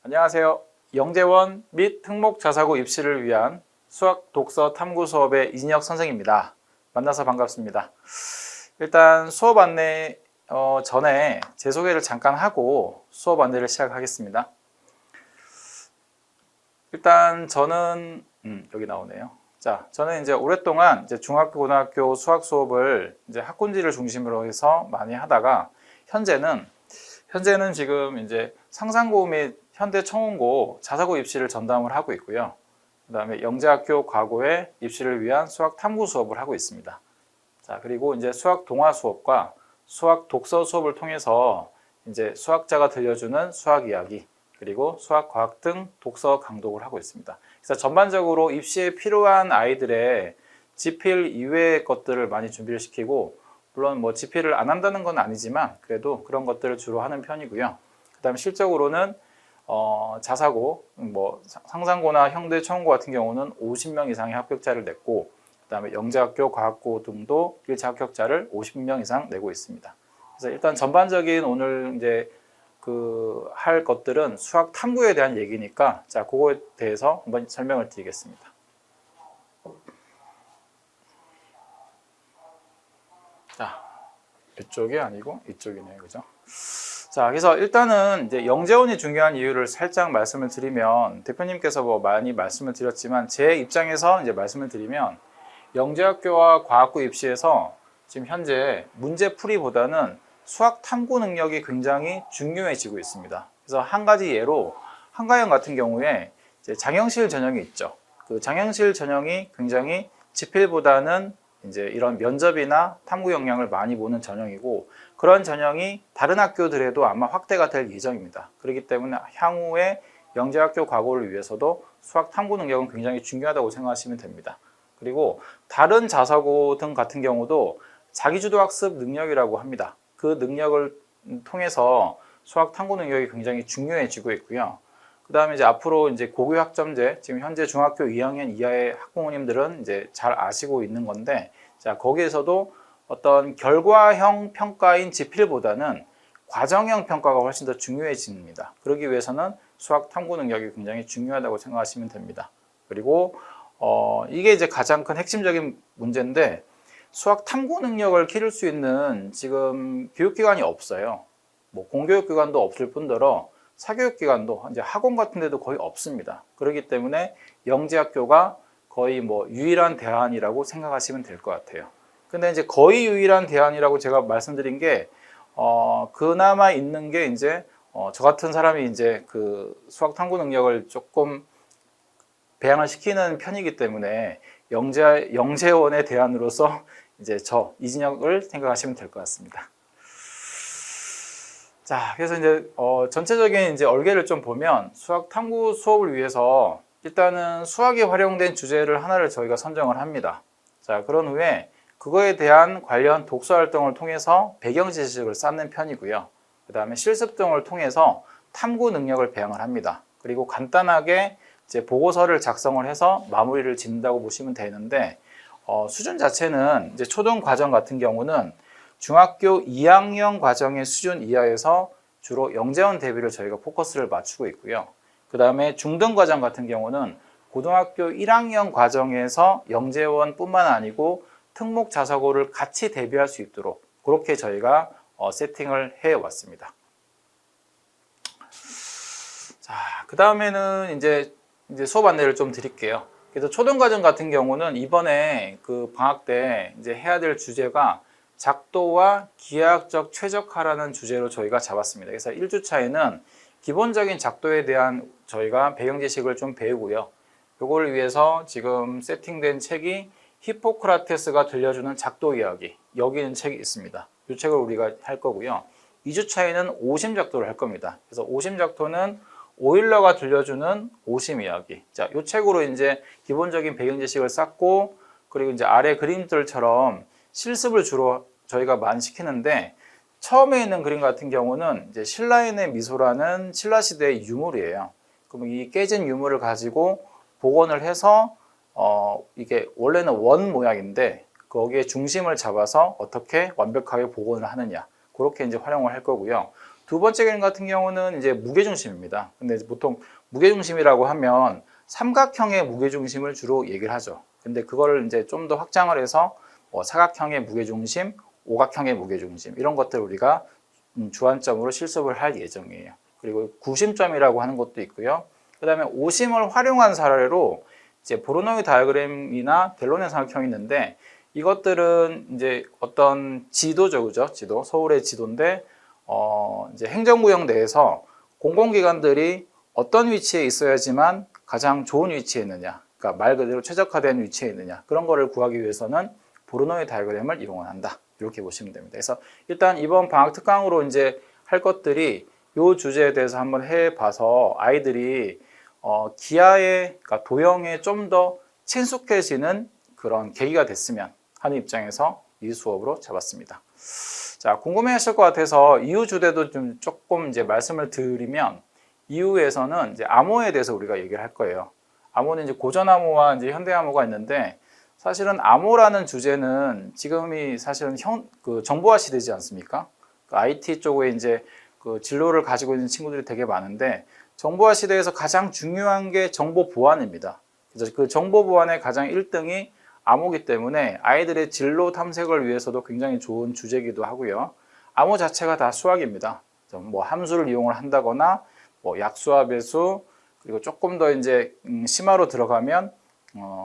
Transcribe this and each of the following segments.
안녕하세요. 영재원 및 특목자사고 입시를 위한 수학 독서 탐구 수업의 이진혁 선생입니다. 만나서 반갑습니다. 일단 수업 안내 전에 제 소개를 잠깐 하고 수업 안내를 시작하겠습니다. 일단 저는 여기 나오네요. 자, 저는 이제 오랫동안 중학교, 고등학교 수학 수업을 학군지를 중심으로 해서 많이 하다가 현재는 지금 상상고 및 현대청운고 자사고 입시를 전담을 하고 있고요. 그 다음에 영재학교 과고의 입시를 위한 수학 탐구 수업을 하고 있습니다. 자, 그리고 수학 동화 수업과 수학 독서 수업을 통해서 수학자가 들려주는 수학 이야기, 그리고 수학 과학 등 독서 강독을 하고 있습니다. 그래서 전반적으로 입시에 필요한 아이들의 지필 이외의 것들을 많이 준비를 시키고, 물론 지필을 안 한다는 건 아니지만 그래도 그런 것들을 주로 하는 편이고요. 그 다음에 실적으로는 자사고, 상상고나 형대, 청운고 같은 경우는 50명 이상의 합격자를 냈고, 그 다음에 영재학교, 과학고 등도 1차 합격자를 50명 이상 내고 있습니다. 그래서 일단 전반적인 오늘 할 것들은 수학 탐구에 대한 얘기니까, 자, 그거에 대해서 한번 설명을 드리겠습니다. 자, 이쪽이 아니고 이쪽이네요. 그죠? 자, 그래서 일단은 영재원이 중요한 이유를 살짝 말씀을 드리면, 대표님께서 많이 말씀을 드렸지만 제 입장에서 말씀을 드리면, 영재학교와 과학고 입시에서 지금 현재 문제풀이보다는 수학 탐구 능력이 굉장히 중요해지고 있습니다. 그래서 한 가지 예로 한가영 같은 경우에 장영실 전형이 있죠. 그 장영실 전형이 굉장히 지필보다는 이런 면접이나 탐구 역량을 많이 보는 전형이고, 그런 전형이 다른 학교들에도 아마 확대가 될 예정입니다. 그렇기 때문에 향후에 영재학교 과고를 위해서도 수학 탐구 능력은 굉장히 중요하다고 생각하시면 됩니다. 그리고 다른 자사고 등 같은 경우도 자기주도 학습 능력이라고 합니다. 그 능력을 통해서 수학 탐구 능력이 굉장히 중요해지고 있고요. 그 다음에 앞으로 고교 학점제, 지금 현재 중학교 2학년 이하의 학부모님들은 잘 아시고 있는 건데, 자, 거기에서도 어떤 결과형 평가인 지필보다는 과정형 평가가 훨씬 더 중요해집니다. 그러기 위해서는 수학 탐구 능력이 굉장히 중요하다고 생각하시면 됩니다. 그리고 이게 가장 큰 핵심적인 문제인데, 수학 탐구 능력을 기를 수 있는 지금 교육기관이 없어요. 공교육기관도 없을 뿐더러 사교육기관도 학원 같은 데도 거의 없습니다. 그렇기 때문에 영재학교가 거의 유일한 대안이라고 생각하시면 될 것 같아요. 근데 거의 유일한 대안이라고 제가 말씀드린 게, 그나마 있는 게 저 같은 사람이 그 수학 탐구 능력을 조금 배양을 시키는 편이기 때문에 영재원의 대안으로서 저 이진혁을 생각하시면 될 것 같습니다. 자, 그래서 전체적인 얼개를 좀 보면, 수학 탐구 수업을 위해서 일단은 수학이 활용된 주제를 하나를 저희가 선정을 합니다. 자, 그런 후에 그거에 대한 관련 독서 활동을 통해서 배경 지식을 쌓는 편이고요. 그 다음에 실습 등을 통해서 탐구 능력을 배양을 합니다. 그리고 간단하게 보고서를 작성을 해서 마무리를 짓는다고 보시면 되는데, 수준 자체는 초등 과정 같은 경우는 중학교 2학년 과정의 수준 이하에서 주로 영재원 대비를 저희가 포커스를 맞추고 있고요. 그 다음에 중등 과정 같은 경우는 고등학교 1학년 과정에서 영재원 뿐만 아니고 특목 자사고를 같이 대비할 수 있도록 그렇게 저희가 세팅을 해 왔습니다. 자, 그 다음에는 이제 수업 안내를 좀 드릴게요. 그래서 초등과정 같은 경우는 이번에 그 방학 때 해야 될 주제가 작도와 기하학적 최적화라는 주제로 저희가 잡았습니다. 그래서 1주차에는 기본적인 작도에 대한 저희가 배경 지식을 좀 배우고요. 이걸 위해서 지금 세팅된 책이 히포크라테스가 들려주는 작도 이야기, 여기 있는 책이 있습니다. 이 책을 우리가 할 거고요. 2주차에는 오심 작도를 할 겁니다. 그래서 오심 작도는 오일러가 들려주는 오심 이야기. 자, 이 책으로 기본적인 배경 지식을 쌓고, 그리고 아래 그림들처럼 실습을 주로 저희가 많이 시키는데, 처음에 있는 그림 같은 경우는 신라인의 미소라는 신라시대의 유물이에요. 그럼 이 깨진 유물을 가지고 복원을 해서 이게 원래는 원 모양인데 거기에 중심을 잡아서 어떻게 완벽하게 복원을 하느냐, 그렇게 활용을 할 거고요. 두 번째 개념 같은 경우는 이제 무게중심입니다. 근데 보통 무게중심이라고 하면 삼각형의 무게중심을 주로 얘기를 하죠. 근데 그거를 이제 좀 더 확장을 해서 뭐 사각형의 무게중심, 오각형의 무게중심 이런 것들 우리가 주안점으로 실습을 할 예정이에요. 그리고 구심점이라고 하는 것도 있고요. 그 다음에 오심을 활용한 사례로 이제 보로노이 다이어그램이나 델론의 삼각형이 있는데 이것들은 이제 어떤 지도죠, 그죠? 지도, 서울의 지도인데 이제 행정구역 내에서 공공기관들이 어떤 위치에 있어야지만 가장 좋은 위치에 있느냐, 그러니까 말 그대로 최적화된 위치에 있느냐 그런 거를 구하기 위해서는 보로노이 다이어그램을 이용한다. 이렇게 보시면 됩니다. 그래서 일단 이번 방학 특강으로 이제 할 것들이 이 주제에 대해서 한번 해봐서 아이들이 기하에, 그러니까 도형에 좀 더 친숙해지는 그런 계기가 됐으면 하는 입장에서 이 수업으로 잡았습니다. 자, 궁금해하실 것 같아서 이후 주제도 좀 조금 이제 말씀을 드리면 이후에서는 이제 암호에 대해서 우리가 얘기를 할 거예요. 암호는 이제 고전 암호와 이제 현대 암호가 있는데 사실은 암호라는 주제는 지금이 사실은 그 정보화 시대지 않습니까? 그 IT 쪽에 이제 그 진로를 가지고 있는 친구들이 되게 많은데 정보화 시대에서 가장 중요한 게 정보 보안입니다. 그래서 그 정보 보안의 가장 1등이 암호기 때문에 아이들의 진로 탐색을 위해서도 굉장히 좋은 주제이기도 하고요. 암호 자체가 다 수학입니다. 뭐 함수를 이용을 한다거나 뭐 약수와 배수 그리고 조금 더 이제 심화로 들어가면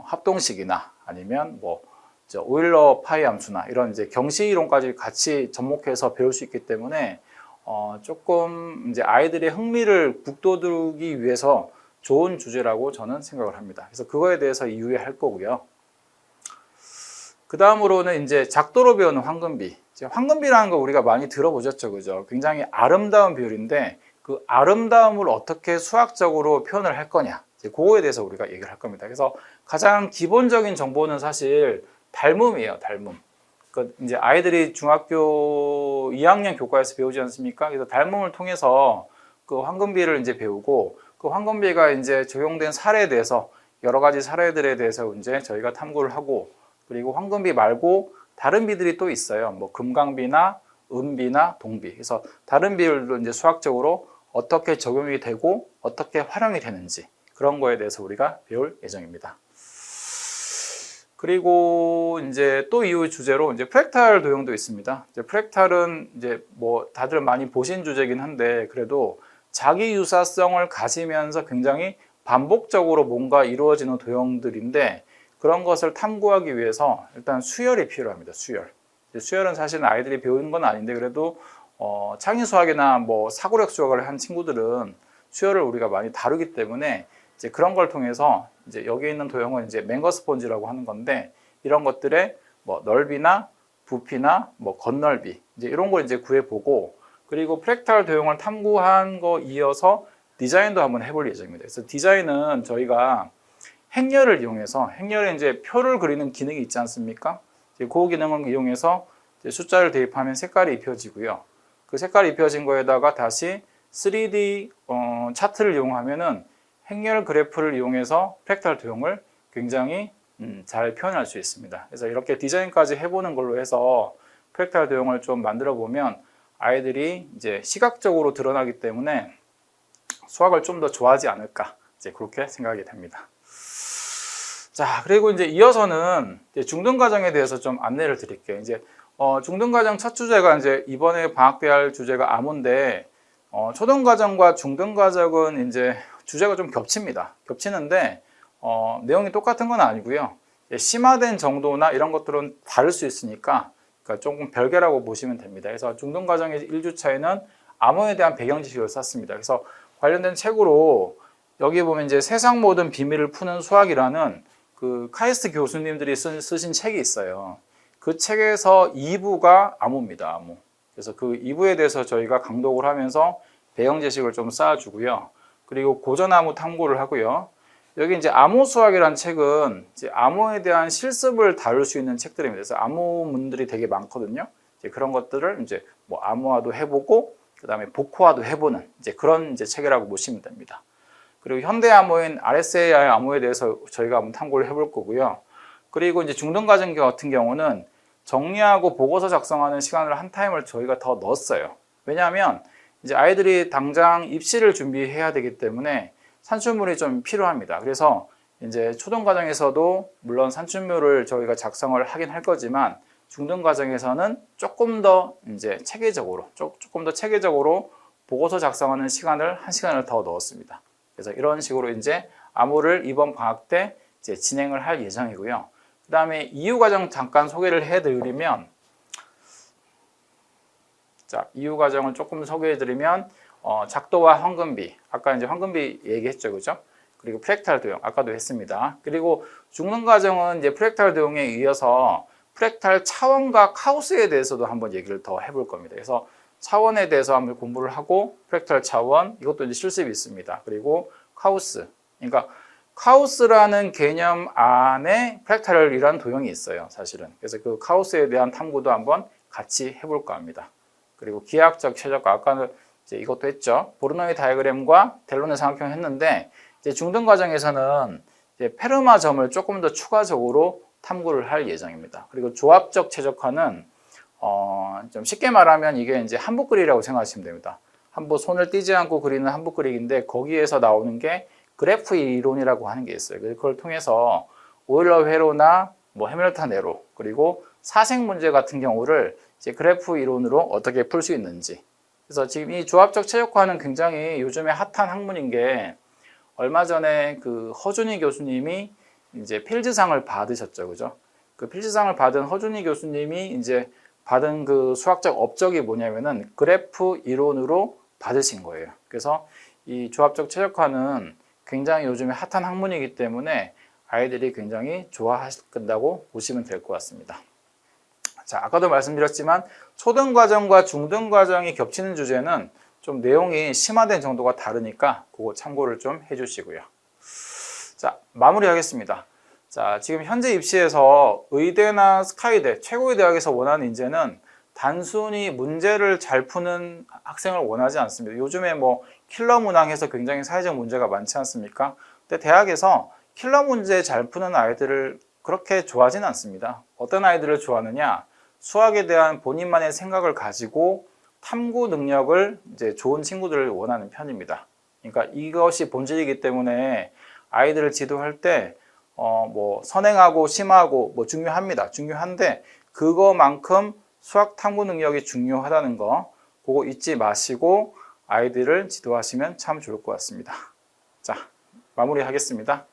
합동식이나 아니면 뭐 오일러 파이 함수나 이런 이제 경시 이론까지 같이 접목해서 배울 수 있기 때문에 조금 이제 아이들의 흥미를 북돋우기 위해서 좋은 주제라고 저는 생각을 합니다. 그래서 그거에 대해서 이후에 할 거고요. 그 다음으로는 이제 작도로 배우는 황금비. 황금비라는 거 우리가 많이 들어보셨죠, 그죠? 굉장히 아름다운 비율인데 그 아름다움을 어떻게 수학적으로 표현을 할 거냐, 그거에 대해서 우리가 얘기를 할 겁니다. 그래서 가장 기본적인 정보는 사실 닮음이에요, 닮음. 그 이제 아이들이 중학교 2학년 교과에서 배우지 않습니까? 그래서 닮음을 통해서 그 황금비를 이제 배우고 그 황금비가 이제 적용된 사례에 대해서 여러 가지 사례들에 대해서 이제 저희가 탐구를 하고 그리고 황금비 말고 다른 비들이 또 있어요. 뭐 금강비나 은비나 동비. 그래서 다른 비율도 이제 수학적으로 어떻게 적용이 되고 어떻게 활용이 되는지 그런 거에 대해서 우리가 배울 예정입니다. 그리고 이제 또 이후 주제로 이제 프랙탈 도형도 있습니다. 이제 프랙탈은 이제 뭐 다들 많이 보신 주제긴 한데 그래도 자기 유사성을 가지면서 굉장히 반복적으로 뭔가 이루어지는 도형들인데 그런 것을 탐구하기 위해서 일단 수열이 필요합니다. 수열. 수열은 사실은 아이들이 배우는 건 아닌데 그래도 창의 수학이나 뭐 사고력 수학을 한 친구들은 수열을 우리가 많이 다루기 때문에 이제 그런 걸 통해서 이제 여기 있는 도형은 이제 맹거 스펀지라고 하는 건데 이런 것들의 뭐 넓이나 부피나 뭐 겉넓이 이제 이런 걸 이제 구해보고 그리고 프랙탈 도형을 탐구한 거 이어서 디자인도 한번 해볼 예정입니다. 그래서 디자인은 저희가 행렬을 이용해서 행렬에 이제 표를 그리는 기능이 있지 않습니까? 이제 그 기능을 이용해서 이제 숫자를 대입하면 색깔이 입혀지고요. 그 색깔이 입혀진 거에다가 다시 3D 차트를 이용하면은 행렬 그래프를 이용해서 프랙탈 도형을 굉장히 잘 표현할 수 있습니다. 그래서 이렇게 디자인까지 해보는 걸로 해서 프랙탈 도형을 좀 만들어 보면 아이들이 이제 시각적으로 드러나기 때문에 수학을 좀 더 좋아하지 않을까 이제 그렇게 생각이 됩니다. 자, 그리고 이제 이어서는 이제 중등과정에 대해서 좀 안내를 드릴게요. 이제 중등과정 첫 주제가 이제 이번에 방학 때 할 주제가 암호인데 초등과정과 중등과정은 이제 주제가 좀 겹칩니다. 겹치는데 내용이 똑같은 건 아니고요. 심화된 정도나 이런 것들은 다를 수 있으니까 그러니까 조금 별개라고 보시면 됩니다. 그래서 중등과정의 1주차에는 암호에 대한 배경 지식을 썼습니다. 그래서 관련된 책으로 여기 보면 이제 세상 모든 비밀을 푸는 수학이라는 그 카이스트 교수님들이 쓰신 책이 있어요. 그 책에서 2부가 암호입니다. 암호. 그래서 그 2부에 대해서 저희가 강독을 하면서 배경 지식을 좀 쌓아주고요. 그리고 고전 암호 탐구를 하고요. 여기 이제 암호 수학이라는 책은 이제 암호에 대한 실습을 다룰 수 있는 책들입니다. 그래서 암호문들이 되게 많거든요. 이제 그런 것들을 이제 뭐 암호화도 해보고 그 다음에 복호화도 해보는 이제 그런 이제 책이라고 보시면 됩니다. 그리고 현대 암호인 RSA 암호에 대해서 저희가 한번 탐구를 해볼 거고요. 그리고 이제 중등과정 같은 경우는 정리하고 보고서 작성하는 시간을 한 타임을 저희가 더 넣었어요. 왜냐하면 이제 아이들이 당장 입시를 준비해야 되기 때문에 산출물이 좀 필요합니다. 그래서 이제 초등 과정에서도 물론 산출물을 저희가 작성을 하긴 할 거지만 중등 과정에서는 조금 더 이제 체계적으로 보고서 작성하는 시간을 1시간을 더 넣었습니다. 그래서 이런 식으로 이제 암호를 이번 방학 때 이제 진행을 할 예정이고요. 그 다음에 이유 과정 잠깐 소개를 해드리면, 자, 이유 과정을 조금 소개해드리면, 작도와 황금비, 아까 이제 황금비 얘기했죠, 그죠? 그리고 프랙탈 도형, 아까도 했습니다. 그리고 중등 과정은 이제 프랙탈 도형에 이어서 프랙탈 차원과 카우스에 대해서도 한번 얘기를 더 해볼 겁니다. 그래서 차원에 대해서 한번 공부를 하고, 프랙탈 차원, 이것도 이제 실습이 있습니다. 그리고 카우스, 그러니까 카우스라는 개념 안에 프랙탈이라는 도형이 있어요, 사실은. 그래서 그 카우스에 대한 탐구도 한번 같이 해볼까 합니다. 그리고 기하학적 최적화, 아까는 이제 이것도 했죠. 보르노이 다이어그램과 델론의 삼각형 했는데, 이제 중등 과정에서는 이제 페르마 점을 조금 더 추가적으로 탐구를 할 예정입니다. 그리고 조합적 최적화는 좀 쉽게 말하면 이게 이제 한붓 그리라고 생각하시면 됩니다. 한붓 손을 띄지 않고 그리는 한붓 그리기인데 거기에서 나오는 게 그래프 이론이라고 하는 게 있어요. 그걸 통해서 오일러 회로나 뭐 해밀턴 회로 그리고 사색 문제 같은 경우를 이제 그래프 이론으로 어떻게 풀 수 있는지. 그래서 지금 이 조합적 최적화는 굉장히 요즘에 핫한 학문인 게 얼마 전에 그 허준희 교수님이 이제 필즈상을 받으셨죠, 그죠? 그 필즈상을 받은 허준희 교수님이 이제 받은 그 수학적 업적이 뭐냐면은 그래프 이론으로 받으신 거예요. 그래서 이 조합적 최적화는 굉장히 요즘에 핫한 학문이기 때문에 아이들이 굉장히 좋아하신다고 보시면 될 것 같습니다. 자, 아까도 말씀드렸지만 초등 과정과 중등 과정이 겹치는 주제는 좀 내용이 심화된 정도가 다르니까 그거 참고를 좀 해주시고요. 자, 마무리하겠습니다. 자, 지금 현재 입시에서 의대나 스카이대, 최고의 대학에서 원하는 인재는 단순히 문제를 잘 푸는 학생을 원하지 않습니다. 요즘에 뭐 킬러 문항에서 굉장히 사회적 문제가 많지 않습니까? 근데 대학에서 킬러 문제 잘 푸는 아이들을 그렇게 좋아하지는 않습니다. 어떤 아이들을 좋아하느냐? 수학에 대한 본인만의 생각을 가지고 탐구 능력을 이제 좋은 친구들을 원하는 편입니다. 그러니까 이것이 본질이기 때문에 아이들을 지도할 때 뭐 선행하고 심하고 뭐 중요합니다. 중요한데 그거만큼 수학 탐구 능력이 중요하다는 거 그거 잊지 마시고 아이들을 지도하시면 참 좋을 것 같습니다. 자, 마무리하겠습니다.